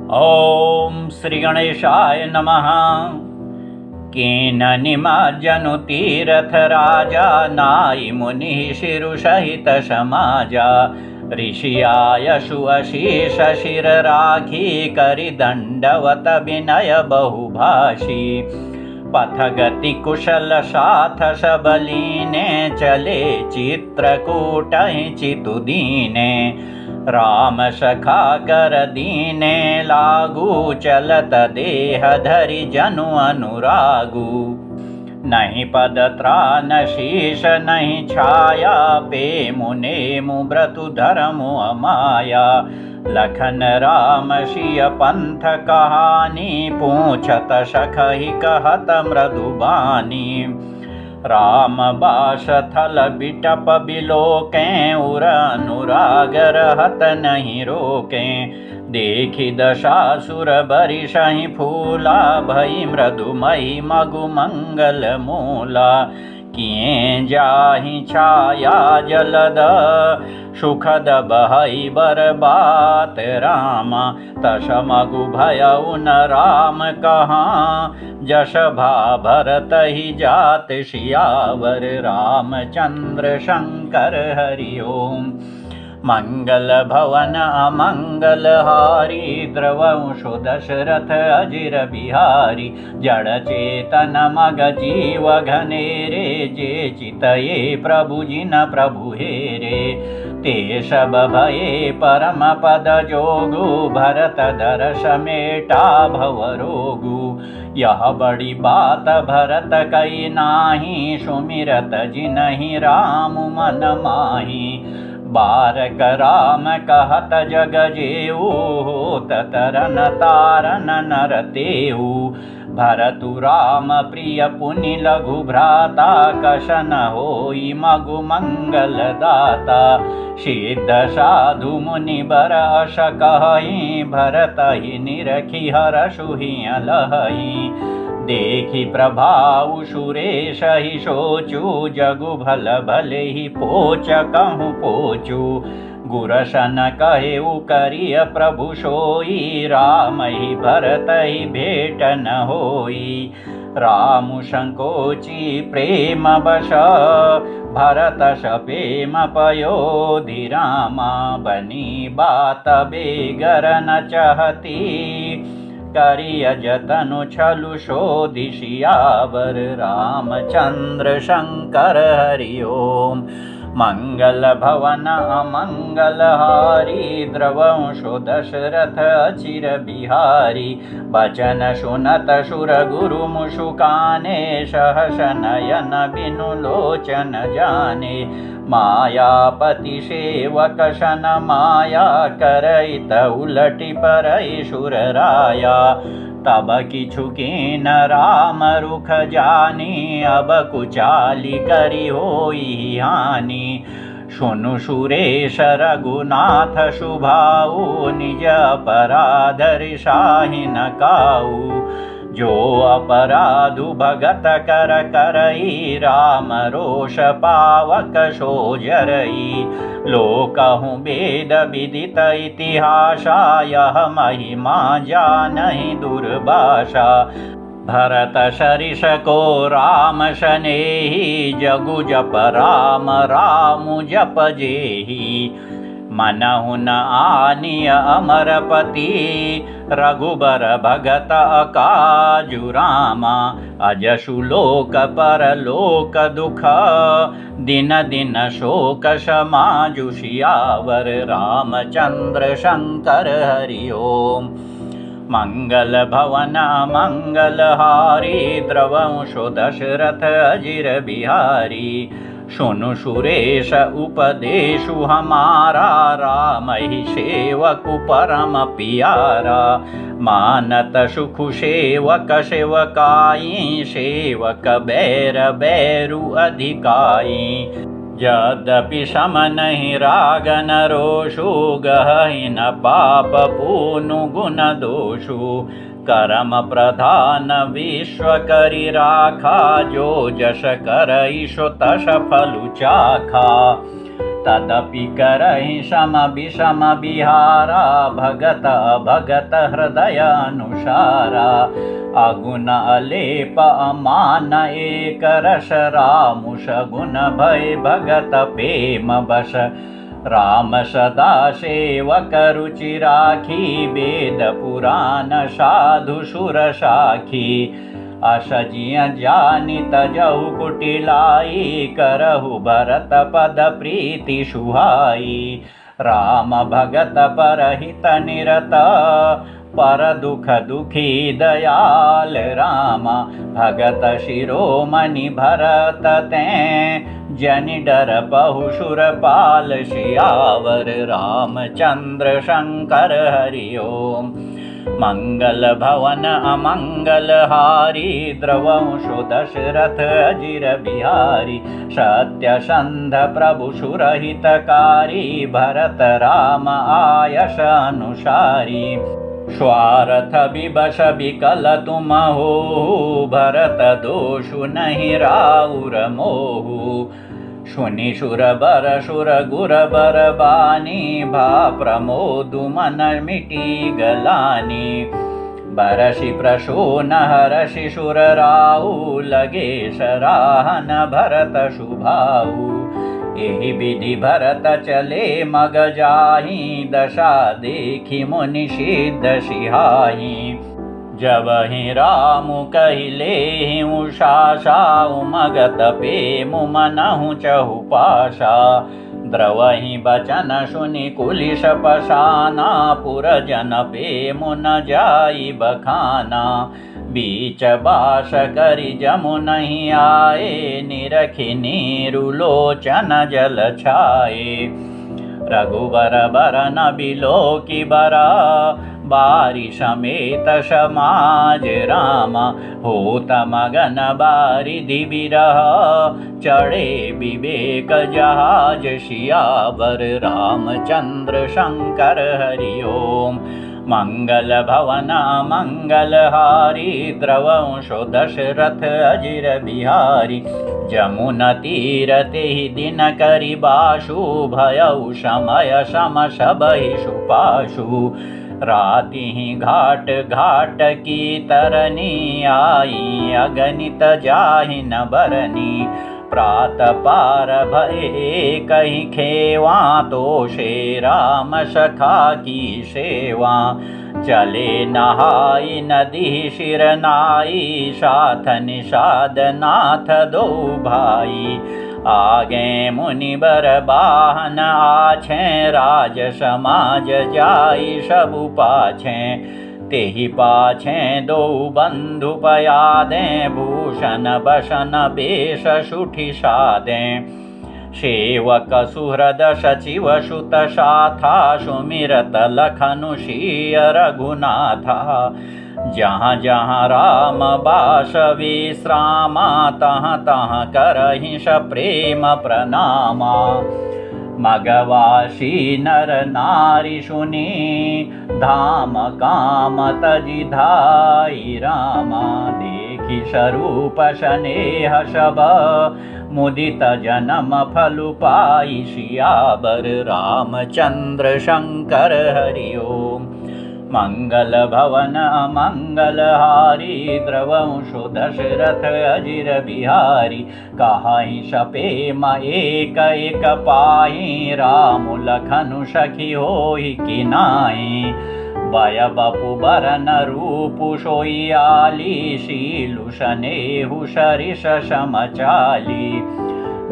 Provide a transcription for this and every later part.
ॐ श्री गणेशाय नमः। केन निमज्जनुतीरथ राजा नाई मुनिः शिरुसहित समाजा। ऋषियायशु अशीष शिर राखी करि दंडवत विनय बहुभाषी। पथगति कुशल साथ सबलीने चले चित्रकूट चितुदीने। राम सखा कर दीने लागू चलत देह धरि जनु अनुरागू। नहीं पद त्राण शीश नहीं छाया पे मुने मुब्रतु धर्मु अमाया। लखन राम सिय पंथ कहानी पूछत सखहि कहत मृदुबानी। राम बास थल बिटप बिलोके उर अनुराग रहत नहीं रोके। देखि दशासुर बरिसहि फूला भई मृदुमयी मगु मंगल मूला। किए जाहि छाया जलद सुखद बहई बरबात रामा। तस मगु भयउ न राम कहाँ जश भा भरत ही जात सियावर। रामचंद्र शंकर हरि ओम। मंगल भवन अमंगल हारी द्रवंशु दशरथ अजिर बिहारी। जड़ चेतन मग जीव घनेरे जे चितये प्रभु जिन प्रभु हेरे। ते सब भये परम पद जोगु भरत दर्श मेटा भव रोगु। यह बड़ी बात भरत कई नाही सुमिरत जिनहि राम मन माही। बारक राम कहत जग जेऊ तरन तारन नर तेऊ। भरतु राम प्रिय पुनि लघु भ्राता कशन होई मगु मंगल दाता। सिद्ध साधु मुनि बर अस कहई भरत ही निरखि हरषु हि अलहई। देखि प्रभाउ सुरेश ही सोचु जगु भल भले ही पोच कहूँ पोचु। गुरसन कहेउ करिय प्रभु सोई राम ही भरत ही भेट न होई। रामु संकोची प्रेम बश भरत सपेम पयोधि रामा। बनी बात बेगर न चाहती करिय जतनु छलु शोधि सियावर। रामचंद्र शंकर हरि ओम। मंगल भवन अमंगल हारी द्रवंशु दशरथ अचिर बिहारी। बचन सुनत सुर गुरु मुशुकाने सहस नयन बिनु लोचन जाने। मायापति सेवक सन माया करैत उलटि परई सुर राया। तब किछु कीन राम रुख जानी अब कुचाली करी होई हानि। सुनु सुरेश रघुनाथ शुभाऊ निज अपराध रिसाहि न काऊ। जो अपराधु भगत कर करई राम रोष पावक सोजरई। लोकहु वेद विदित इतिहासा यह महिमा जानहि दुर्भाषा। भरत सरिस को राम सनेही जगु जप राम रामु जप जेही। मनहु न आनिय अमरपति रघुबर भगत अकाजु रामा। अजसु लोक परलोक दुख दिन दिन शोक समाजु सियावर। रामचंद्र शंकर हरि ओम। मंगल भवन मंगल हारी द्रवंशु दशरथ अजिर बिहारी। सुनु सुरेश उपदेशु हमारा राम ही सेवकु परम पियारा। मानत सुख सेवक सेवकाई सेवक बैर बैरु अधिकाई। यद्यपि सम नहीं राग न रोषु गहि न पाप पूनु गुण दोषु। करम प्रधान विश्व करि राखा जो जस करई सो तस फलु चाखा। तदपि करहि सम विषम विहारा भगत भगत हृदय अनुसारा अगुण अलेप अमान एक रस रामुष गुण भय भगत प्रेम बस राम सदा सेवक रुचि राखी वेद पुराण साधु सुर साखी असजिय जानित जहु कुटिलाई करहु भरत पद प्रीति सुहाई राम भगत परहित निरत पर दुख दुखी दयाल राम भगत शिरोमणि भरत तें जनि डर बहु सुरपाल सियावर रामचंद्र शंकर हरि ओम मंगल भवन अमंगल हारी द्रवंशो दशरथ अजिर बिहारी सत्य संध प्रभु सुरहितकारी भरत राम आयस अनुसारी स्वार्थ विवश विकल तुम हो भरत दोषु नहीं राउर मोहु सुनि सुर बर सुर गुर बर बानी भा प्रमोदु मन मिटी गलानी बरसि प्रसून हरषि सुर राउ लगे सराहन भरत शुभाऊ एहि विधि भरत चले मग जाहि दशा देखि मुनि सिद्ध सिहाहि जब ही राम कहिले उषाशा उमगत पेमु मनहु चहु पाशा द्रवहि बचन सुनि कुलिश पशाना पुरजन पेमु न जाई बखाना बीच बास करि जमु नहीं आए निरखि नीरु लोचन जल छाए रघुबर बरन बिलोकि बरा बारी समेत समाज राम होत मगन बारिधि बिरह चढ़े विवेक जहाज सियावर रामचंद्र शंकर हरि ओम मंगल भवन मंगल हारी द्रवंशो दशरथ अजिर बिहारी जमुना तीर तेहि दिन करि बाशु भयउ समय सम सबहि सुपाशु राति घाट घाट की तरनी आई अगणित जाहि न बरनी प्रात पार भये कहीं खेवा तो शे राम सखा की सेवा चले नहाई नदी शिर नाई साथ निषाद नाथ दो भाई आगे मुनि बर बाहन आछे राज समाज जाई सबु पाछे तेहि पाछे दो बंधु पयादे भूषण बसन बेश सुठि सादे सेवक सुहृद सचिव सुत साथा सुमिरत लखनु शीय रघुनाथा जहाँ जहाँ राम बास विश्रामा तहाँ तहाँ करहि प्रेम प्रणामा मगवासी नर नारी सुनी धाम काम तजि धाई रामा देखि स्वरूप स्नेह सब मुदित जन्म फलु पाई सियावर रामचंद्र शंकर हरि ओम मंगल भवन मंगल हारी द्रवंशो दशरथ अजिर बिहारी कहाई सपेम एक एक पाई राम लखनु सखी होई किनाई बय बपु बरन रूपु सोयाली शीलु स्नेहु सरिस समचाली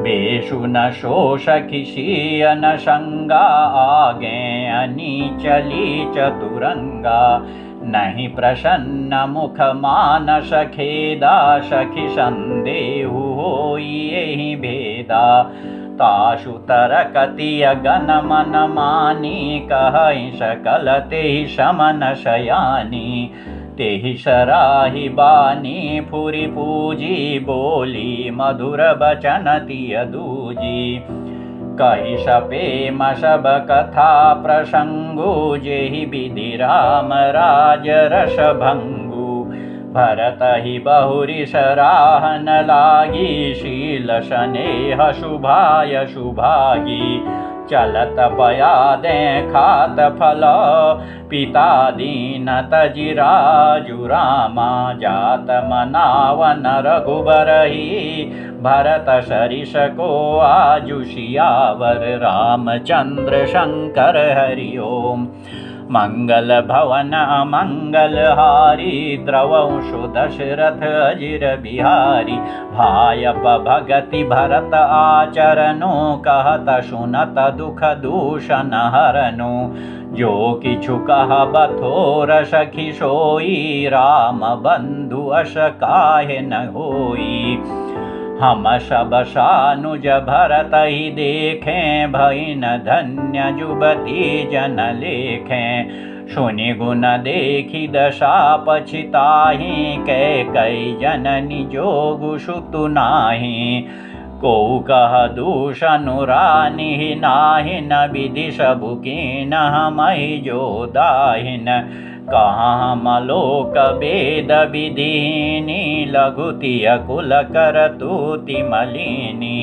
बेशु न शोष किसी न संगा आगे अनीचली चतुरंगा नहीं प्रसन्न मुख मानस खेदा सखी संदेहु होई यही भेदा ताशु तरकति अगन मन मानी कहहि सकल तेहि समन शयानी तेहि सराहि बानी फुरि पूजी बोली मधुर बचन तिय दूजी कहि सपेम सब कथा प्रसंगु जेहि विधि राम राज रस भंगु भरत ही बहुरि सराहन लागी शील स्नेह शुभाय शुभागी चलत पया दे खात फल पिता दीन तजि राजु रामा जात मनावन रघुबरहि भरत सरिस को आजु सियावर रामचंद्र शंकर हरि ओम। मंगल भवन अमंगल हारी द्रवंशु दशरथ अजिर बिहारी भायप भगति भरत आचरनु कहत सुनत दुख दूषण हरनु जो किछु कह बथोर सखी सोई राम बंधु अस काहे न होई। हम सब सानुज भरत ही देखें भई न धन्य जुबती जन लेखें सुनि गुण देखी दशा पछिताहि कैकेयी जननी जोगु सुतु नाही को कह दूषनु रानी नाही न विधि सबु कीन हमहि जो दाहिन कहाँ मलोक वेद विधिनी लघुति अकुल करतुति मलिनी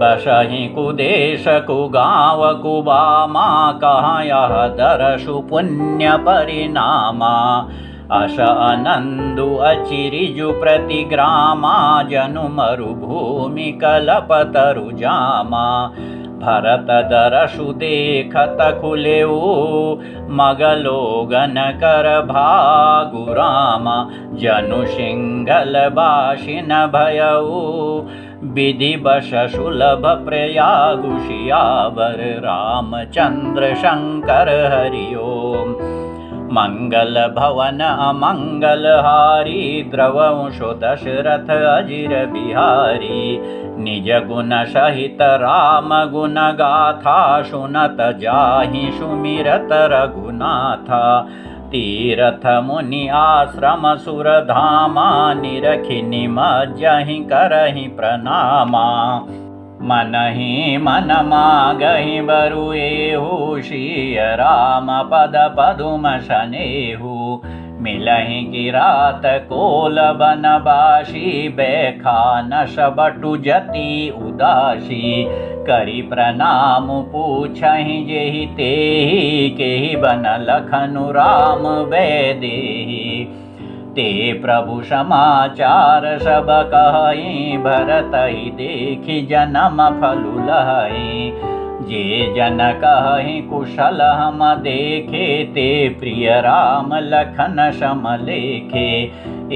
बसहि कुदेश कुगाँव कुबामा कहाँ यह दरसु पुण्य परिणामा अस अनंदु अचिरिजु प्रतिग्रामा जनु मरुभूमि कलपतरु जामा भरत दरसु देखत खुलेऊ मगलोगन कर भागु रामा जनु सिंघल बाशिन भयऊ विधि बश सुलभ प्रयागु सियावर रामचंद्र शंकर हरि ओम। मंगल भवन अमंगल हारी द्रवंशु दशरथ अजिर बिहारी निज गुण सहित राम गुण गाथा सुनत जाहि सुमिरत रघुनाथा तीरथ मुनि आश्रम सुरधामा निरखि निमज्जहि करहि प्रणामा मनहि मन मागहि बरुएहु श्री राम पद पदुम शनेहु मिलहि किरात कोल बनबासी बैखानस बटु जति उदासी करि प्रणाम पूछहि जेहि तेहि केहि बन लखनु राम वैदेहि ते प्रभु समाचार सब कहई भरत ही देखि जन्म फलु लहई जे जन कहहि कुशल हम देखे ते प्रिय राम लखन सम लेखे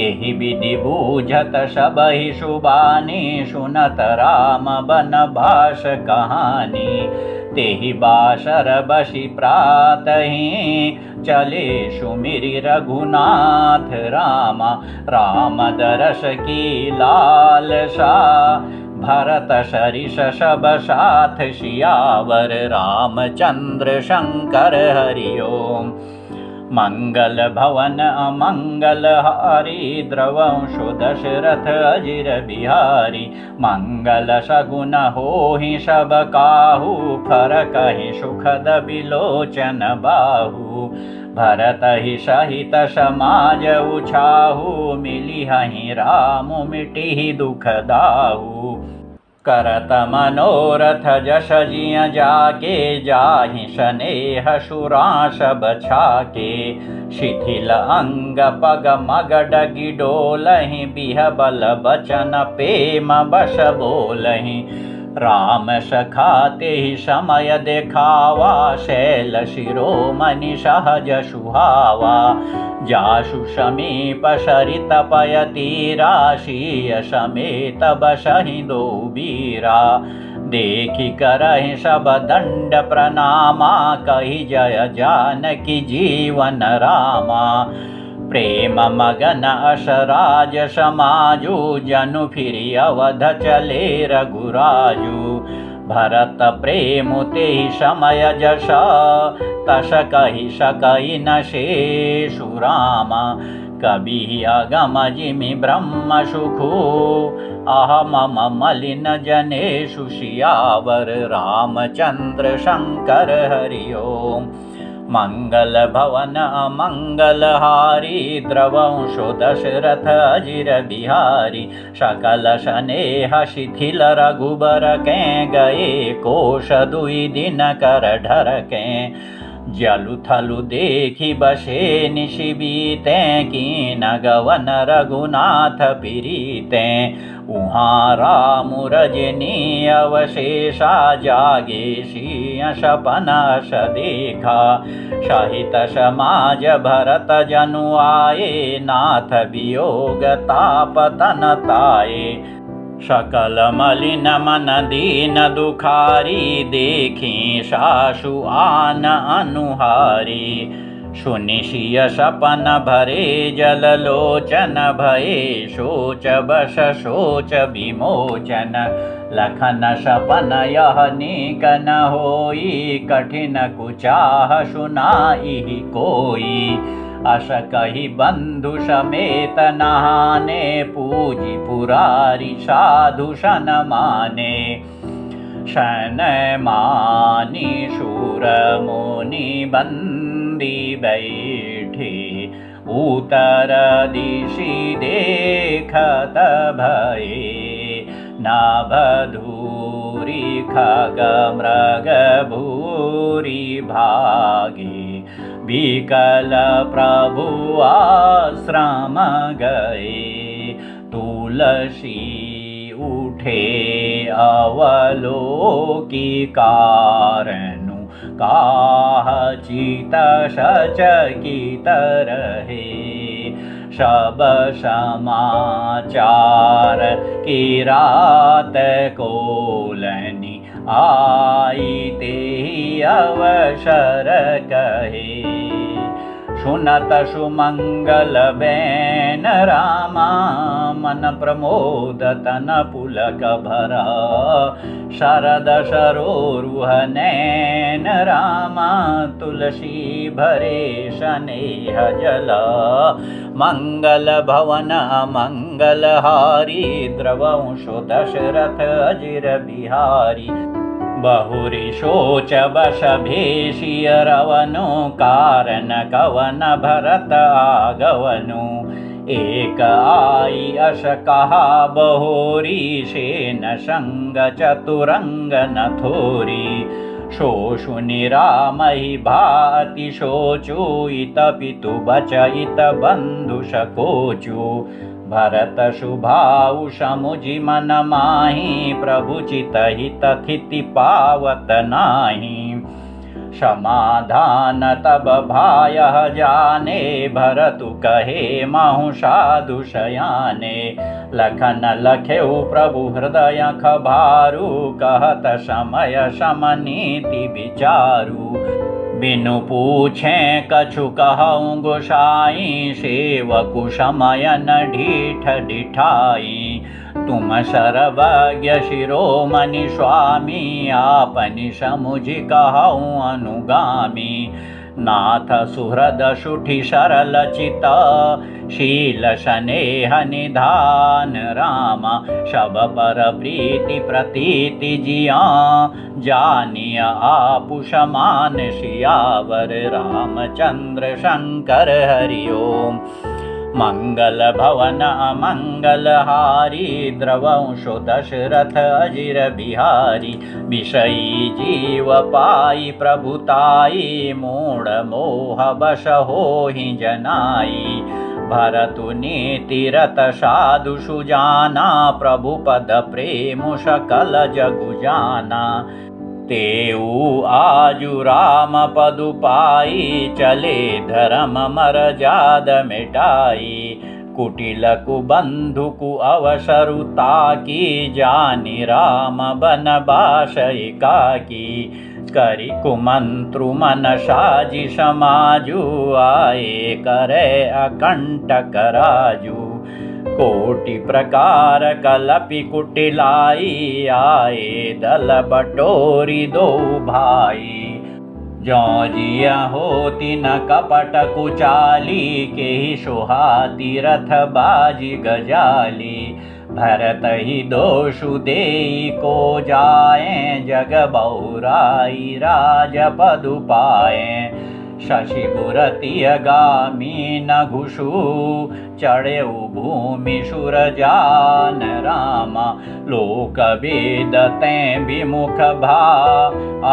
एहि विधि बूझत सबहि सुबानी सुनत राम बनभास कहानी तेहि बासर बसी प्रातहि चले सुमिरि रघुनाथ रामा राम दरस की लालसा भरत सरिस सब साथ सियावर रामचंद्र शंकर हरि ओम। मंगल भवन अमंगल हारी द्रवंशु दशरथ अजिर बिहारी मंगल सगुन होहि सब काहू फरकहि सुखद बिलोचन बाहू भरत ही सहित समाज उछाहू मिलिहि राम मिटिहि दुख दाहू करत मनोरथ जस जिय जाके जाहि स्नेह सुरास बछाके शिथिल अंग पग मग डगि डोलहि बिहबल बचन प्रेम बस बोलहि राम सखाते ही समय देखावा शैल शिरोमणि सहज सुहावा जासु समीप सरित पयति राशीय समेत बसहि दो बीरा देखि करहि सब दंड प्रणामा कहि जय जानकी जीवन रामा प्रेम मगन असराज समाजु जनु फिरि अवध चले रघुराजु भरत प्रेम ते समय जस तस कहि सकई न शेषु रामा कबि अगम जिमि ब्रह्म सुखु अहमम मलिन जनेषु सियावर रामचंद्र शंकर हरि ओम। मंगल भवन अमंगलहारी द्रवंशो दशरथ अजिर बिहारी सकल स्नेह शिथिल रघुबर के गए कोश दुई दिन कर ढर के जलु थलु देखी बसे निशि बीते कीन गवन रघुनाथ पीरीते उहाँ राम रजनी अवशेषा जागे शीय सपन अस देखा सहित समाज भरत जनु आए नाथ वियोग ताप तन ताए सकल मलिन मन दीन दुखारी देखी सासु आन अनुहारी सुनिशिय सपन भरे जल लोचन भये शोच बस शोच विमोचन लखन सपन यह नीक न होई कठिन कुचाह सुनाई कोई अस कही बंधु समेत नहाने पूजी पुरारी साधु सन माने शन मानी शूर मुनि बंदी बैठे उतर दिशि देखत भये नाभ धूरी खग मृग भूरी भागे विकल प्रभु आश्रम गए तुलसी उठे अवलोकी कारणु काह चित सचकित रहे सब समाचार की रात कोलनी आई ते अवसर कहे सुनत सुमंगल बैन रामा मन प्रमोद तन पुलक भरा शरद सरोरुह नैन रामा तुलसी भरे स्नेह जला मंगल भवन मंगल हारी द्रवंशो दशरथ अजिर बिहारी बहुरी शोच बस भेषिय रवनु कारण कवन भरत आगवनु एक आई अस कहा बहोरी शेन संग चतुरंग न थोरी शोषु निरामहि भाति शोचु इत पितु बचइत बंधु शकोचु भरत शुभाउ समुझि मन माहि प्रभु चित हित थिति पावत नाही समाधान तब भाय जाने भरतु कहे महु साधु शयाने लखन लखेउ प्रभु हृदय खभारु कहत समय समनीति विचारु बिनु पूछे कछु कहूँ गोसाई सेवकु समयन ढीठ डिठाई तुम सर्वज्ञ शिरोमणि स्वामी आपनि समुझि कहूँ अनुगामी नाथ सुहृद सुठि सरल चित शील स्नेह निधान रामा सब पर प्रीति प्रतीति जिया जानिय आपु समान सियावर रामचंद्र शंकर हरि ओम मंगल भवन मंगल हारी द्रवंशो दशरथ अजिर बिहारी विषयी जीव पाई प्रभुताई मूढ़ मोह बस होहि जनाई भरतु नीति रत साधु सुजाना प्रभु पद प्रेम सकल जगु जाना तेऊ आजु राम पदु पाई चले धर्म मर्याद मिटाई कुटिल कुबंधु कु अवसरु ताकी जानी राम बनवास एकाकी करि कुमंत्रु मन साजि समाजु आए करे अकंटक राजु कोटि प्रकार कलपि कुटिलाई आए दल बटोरी दो भाई ज्यों जिया होती न कपट कुचाली के ही सोहाती रथ बाजी गजाली भरत ही दोषु देई को जाए जग बहुराई राज पदु पाए शशिबुरतियगामी नघुषु चढ़ेउ भूमि सुरजान रामा लोकवेद तैं विमुख भा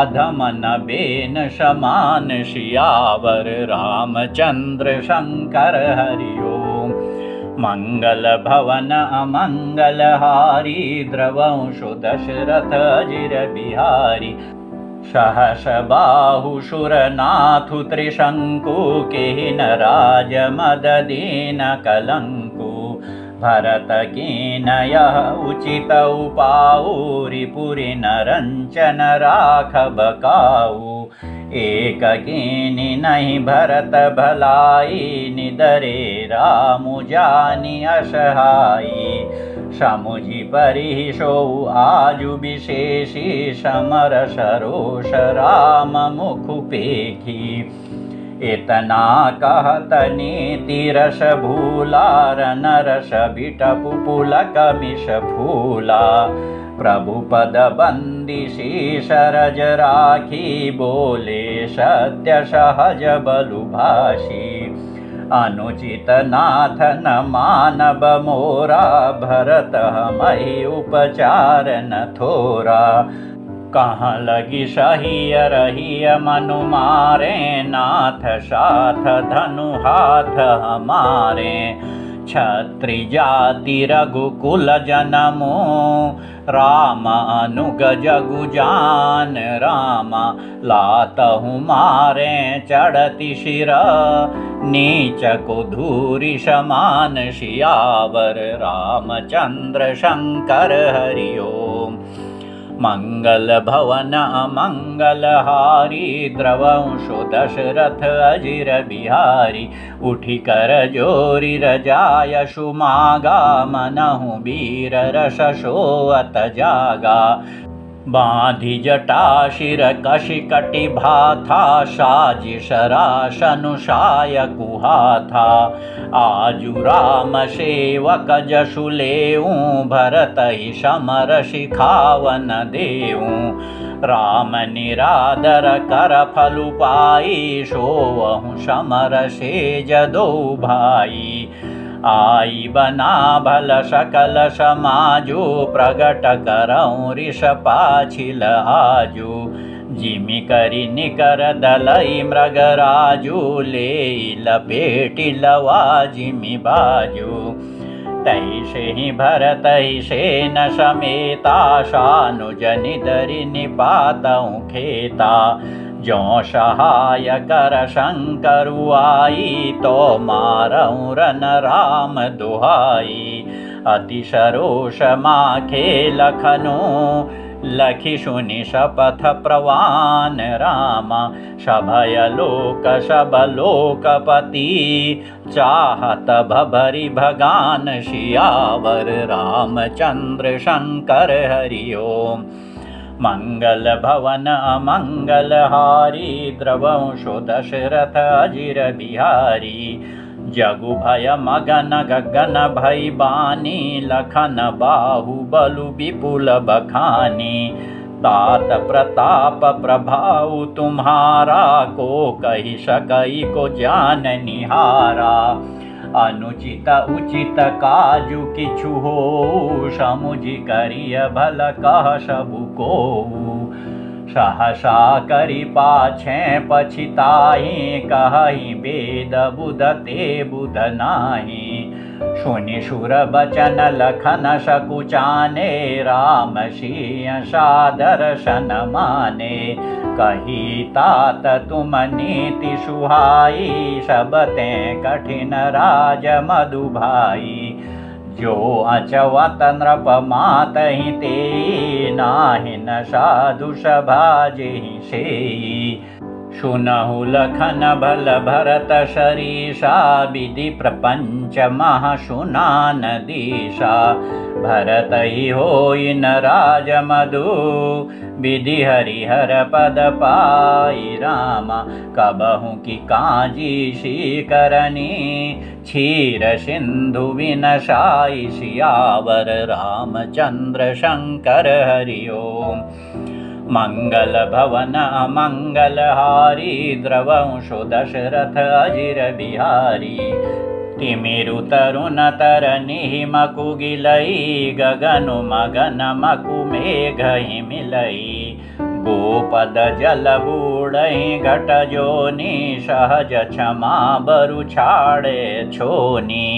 अधम न बेन समान सियावर रामचंद्र शंकर हरि ओम। मंगल भवन अमंगल हारी द्रवंशु दशरथ अजिर बिहारी सहस बाहु सुरनाथु त्रिशंकु केन राज मद दीन कलंकु भरत कीन यह उचित उपाऊ रिपुरि नरंचन राखब काऊ एक कीनि नहीं भरत भलाई निदरे रामु जानि असहाई समुझि परिशो आजु विशेषी समर सरोष राम मुख पेखी इतना कहत नीति रस भूला रन रस बिटपु पुलक मिष फूला प्रभु पद बंदी शीशरज राखी बोले सत्य सहज बलु भाषी अनुचित नाथ न मानब मोरा भरत मही उपचार न थोरा कहाँ लगी सहिय रहिय मनु मारे नाथ साथ धनु हाथ हमारे क्षत्रि जाति रघुकुल जनमो राम अनुग जगु जान रामा लातहु मारे चढ़ति शिर नीच को धूरि समान सियावर रामचंद्र शंकर हरि ओम। मंगल भवन अमंगल हारी द्रवंशु दशरथ अजिर बिहारी उठी कर जोरी रजाय सुमागा मनहु वीर रस सोअत जागा बाँधि जटा शिर कशि कटि भाथा साजि सरासनु साय कुहाथा आजु राम सेवक जसु लेऊं भरत ही समर सिखावन देऊं राम निरादर कर फलु पाई सोवहु समर सेज दो भाई आई बना भल सकल समाजो प्रगट करऊं ऋष पाछिल आजो जिमि करि निकर दलई मृगराजु ले लपेटि लवा जिमि बाजो तैसे ही भरत सेन समेता शानुज निदरि निपातऊं खेता जो सहाय कर शंकरु आई तो मारऊं रन राम दुहाई अति सरोष माखे लखनु लखि सुनि शपथ प्रवान रामा सभय लोक सब लोकपति चाहत भभरि भगान सियावर रामचंद्र शंकर हरि ओम। मंगल भवन अमंगल हारी द्रवंशु दशरथ अजिर बिहारी जगु भय मगन गगन भई बानी लखन बाहुबलु विपुल बखानी तात प्रताप प्रभाव तुम्हारा को कही सकई को जान निहारा अनुचित उचित काजु किछु हो समुझि करिय भल कह सबु को सहसा करि पाछे पछिताहि कहि वेद बुध ते बुध नाही सुनि सुर बचन लखन सकुचाने राम सिंह सादर्शन माने कही तात तुम नीति सुहाई सबते कठिन राज मधु भाई जो अचवत नृप मातहि ते नाहि न साधु सभा जेहि सेई सुनहु लखन भल भरत शरीषा विधि प्रपंच महासुनान दीशा भरत ही होई न राज मधु विधि हरिहर पद पाई रामा कबहु की काजी शीकरनी क्षीर सिंधु विनशाई सियावर रामचंद्र शंकर हरि ओम। मंगल भवन अमंगलहारी द्रवंशो दशरथ अजिर बिहारी तिमिरु तरुण तरनि मकुगिलई गगनु मगन मकु मेघ मिलई गोपद जल बूढ़ई घट जोनी सहज क्षमा बरु छाड़े छोनी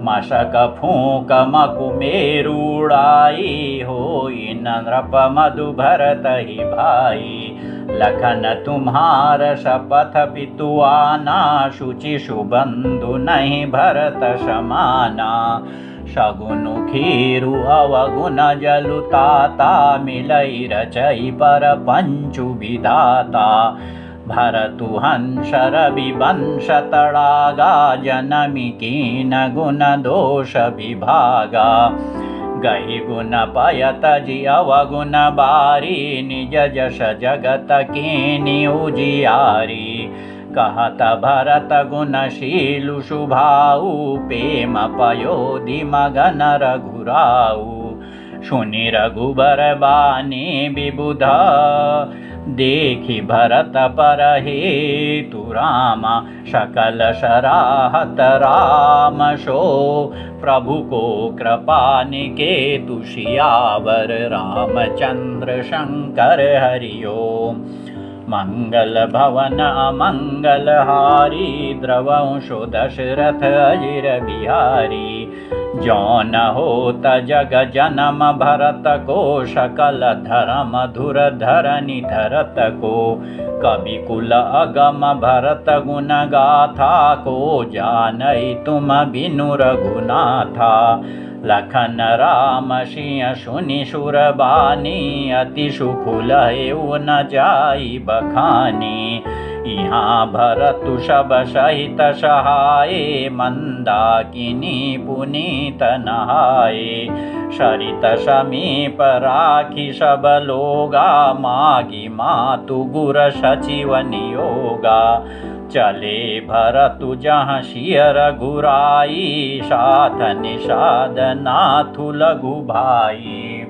मशक फूक मकु मेरुड़ाई होई नृप मधु भरत ही भाई लखन तुम्हार शपथ पितुआना शुचि सुबंधु नहीं भरत समाना शगुनु खीरु अवगुण जलुताता मिलई रचई पर पंचु विधाता भरतु हंस रवि वंश तड़ागा जनमी कीन गुण दोष विभागा गहि गुण पयत जि अवगुण बारी निज जश जगत कीनि उजियारी कहत भरत गुणशीलु शुभाऊ प्रेम पयोधि मगन रघुराऊ सुनि रघुबर बानी विबुध देखि भरत पर हेतु रामा सकल सराहत राम शो प्रभु को कृपा निकेतु सियावर रामचंद्र शंकर हरि ओम मंगल भवन अमंगलहारी द्रवंशो दशरथ अजिर बिहारी जौन होत जग जनम भरत को सकल धर्म धुर धरनि धरत को कवि कुल अगम भरत गुण गाथा को जानई तुम बिनु रघुनाथा लखन राम सिंह सुनि सुरबानी अति सुफुल न जाई बखानी यहाँ भरतु सब सहित सहाये मंदाकिनी पुनीत नहाये सरित समीप राखी सब लोगा मागी मातु गुर सचिव नियोगा चले भरतु जहाँ सिय रघुराई साथ निषाद नाथु लघु भाई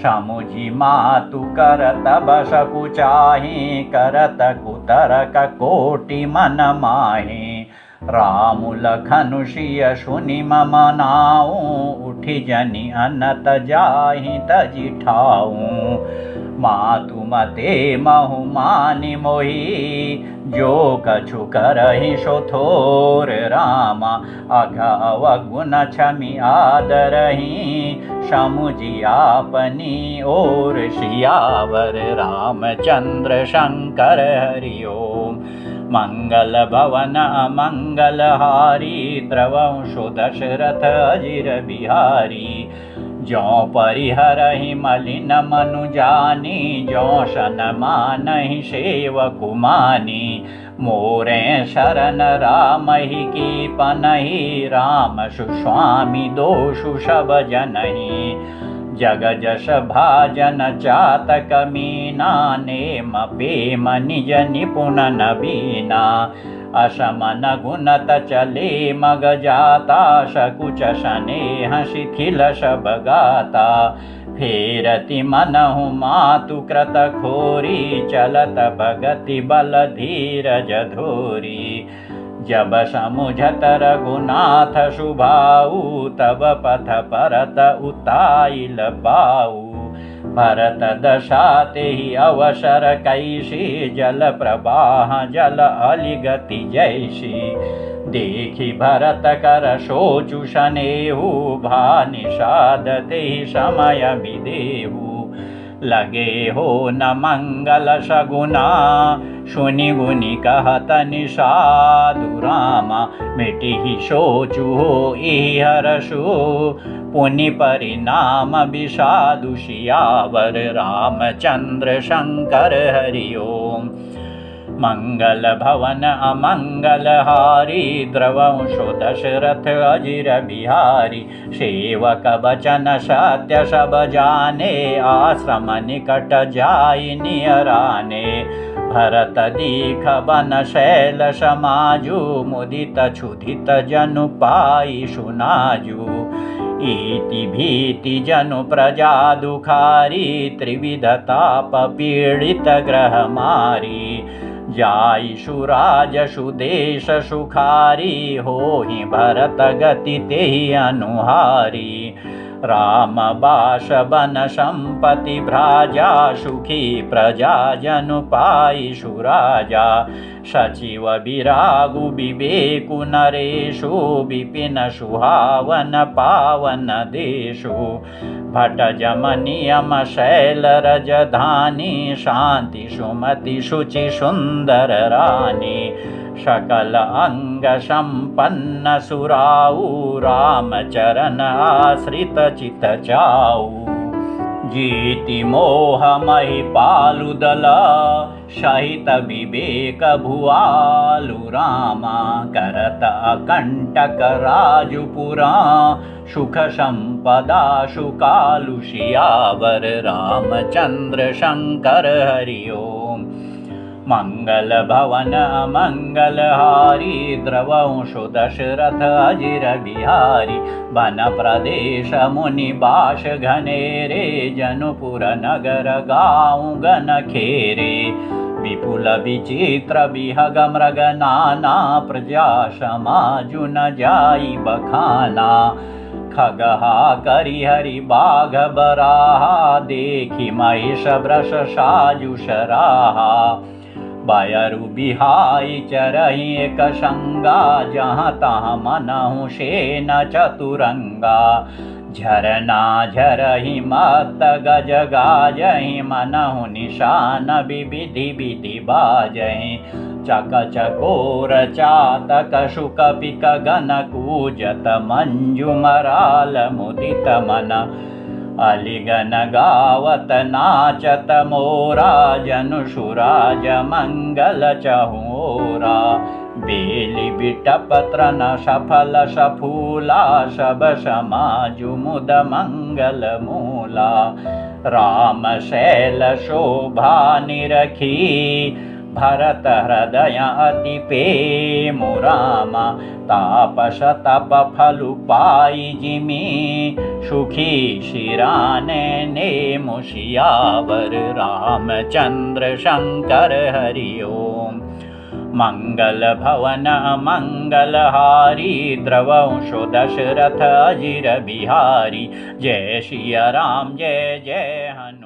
समुझी मातु करत बस कुचाही करत कुतरक कोटि मन माही रामु लखनु सिय सुनि मम नाऊ उठि जनि अनत जाहि तजि ठाऊ मातु मते महु मानि मोहि जो कछु करहि सो थोर रामा अघव गुण क्षमि आदरहि समुझि आपनी ओर सियावर रामचंद्र शंकर हरि ओम मंगल भवन अमंगलहारी द्रवंशो दशरथ अजिर बिहारी जो परिहरहि मलिन मनु जानी जो शन मानहि सेवकु मानी मोरे शरण राम ही की पनहि राम सुस्वामी दोषु सब जनहि जग जस भाजन चातक मीना नेम पेम निज निपुण नबीना असमन गुणत चले मग जाता सकुच स्नेह शिथिल सब गाता फेरति मनहु मातु कृत खोरी चलत भगति बल धीरज धोरी जब समुझत रघुनाथ सुभाऊ तब पथ परत उताइल पाऊ भरत दशाते ही अवसर कैसी जल प्रवाह जल अलिगति जैसी देखी भरत कर सोचु शनेहु भा निषादते ही समय विदेहु लगे हो न मंगल सगुना सुनि गुनि कहत निषादु रामा मिटि ही सोचु हो इहि हरषु पुनि परिणाम विषादु सियावर रामचंद्र शंकर हरि ओम मंगल भवन अमंगलहारी द्रवंशो दशरथ अजिर बिहारी सेवक बचन सत्य सब जाने आश्रम निकट जाई नियराने भरत दीख बन शैल समाजु मुदित क्षुधित जनु पाई सुनाजु इति भीति जनु प्रजा दुखारी त्रिविधताप पीड़ित ग्रह मारी जाई सुराजसु देश सुखारी होहि भरत गति तेहि अनुहारी राम बास बन संपति भ्राजा सुखी प्रजा जनु पाई सुराजा सचिव विरागु विवेकु नरेशु विपिन सुहावन पावन देशु भट जम नियम शैल रजधानी शांति सुमति शुचि सुंदर रानी सकल अंग संपन्न सुराऊ रामचरण आश्रित चित चाऊ जीति मोह महि पालुदल सहित विवेक भुआलु रामा करत अकंटक राजुपुरा सुख संपदा सुकालु सियावर रामचंद्र शंकर हरि ओम मंगल भवन मंगलहारी द्रवंशु दशरथ अजिर बिहारी वन प्रदेश मुनि बास घनेरे जनुपुर नगर गाँव गन खेरे विपुल विचित्र विहग मृग नाना प्रजा समाजु न जाई बखाना खगहा करिहरि बाघ बराहा देखी महिष वृष साजु सराहा बयरु बिहाई चरहि एक संगा जहाँ तहाँ मनहु सेन चतुरंगा झरना झरहि मत गज गाजहि मनहु निशान विविधि विधि बाजहि चक चकोर चातक शुक पिक गन कूजत मंजु मराल मुदित मन अलिगन गावत नाचत मोरा जनु सुराज मंगल चहोरा बेली बिटपत्र न सफल सफूला सब समाजु मुद मंगल मूला राम शैल शोभा निरखी भरत हृदय अति प्रेमु रामा तापस तप फलु पाई जिमी सुखी शिराने नेमु सियावर रामचंद्र शंकर हरि ओम मंगल भवन मंगलहारी द्रवंशु दशरथ अजिर बिहारी जय सिया राम जय जय हनुमान।